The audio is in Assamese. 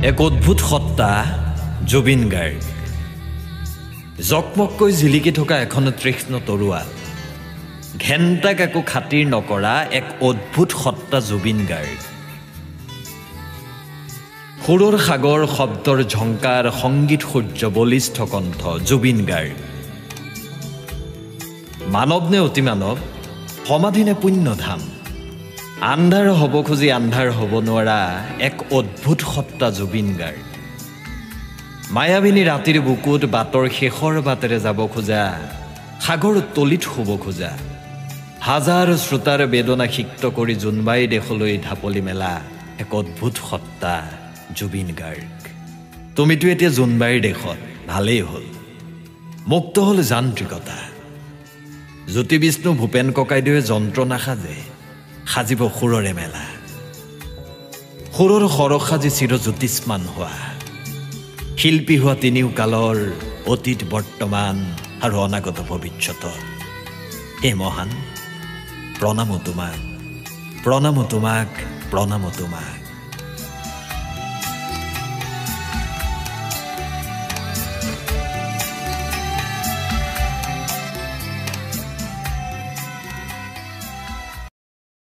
এক অদ্ভুত সত্তা জুবিন গাৰ্গ জকমককৈ জিলিকি থকা এখন তীক্ষ্ণ তৰোৱাল ঘেণ্টাক একো খাতিৰ নকৰা এক অদ্ভুত সত্তা জুবিন গাৰ্গ সুৰৰ সাগৰ শব্দৰ ঝংকাৰ সংগীত সূৰ্য বলিষ্ঠ কণ্ঠ জুবিন গাৰ্গ মানৱ নে অতি মানৱ সমাধি নে পুণ্যধাম আন্ধাৰ হ'ব খুজি আন্ধাৰ হ'ব নোৱাৰা এক অদ্ভুত সত্তা জুবিন গাৰ্গ মায়াবিনী ৰাতিৰ বুকুত বাটৰ শেষৰ বাটেৰে যাব খোজা সাগৰ তলিত শুব খোজা হাজাৰ শ্ৰোতাৰ বেদনা সিক্ত কৰি জোনবাই দেশলৈ ঢাপলি মেলা এক অদ্ভুত সত্তা জুবিন গাৰ্গ তুমিতো এতিয়া জোনবাইৰ দেশত ভালেই হ'ল মুক্ত হ'ল যান্ত্ৰিকতা জ্যোতি বিষ্ণু ভূপেন ককাইদেৱে যন্ত্ৰ নাসাজে সাজিব সুৰৰে মেলা সুৰৰ সৰহ সাজি চিৰ জ্যোতিষ্মান হোৱা শিল্পী হোৱা তিনিও কালৰ অতীত বৰ্তমান আৰু অনাগত ভৱিষ্যত হে মহান প্ৰণামো তোমাক প্ৰণামো তোমাক প্ৰণামো তোমাক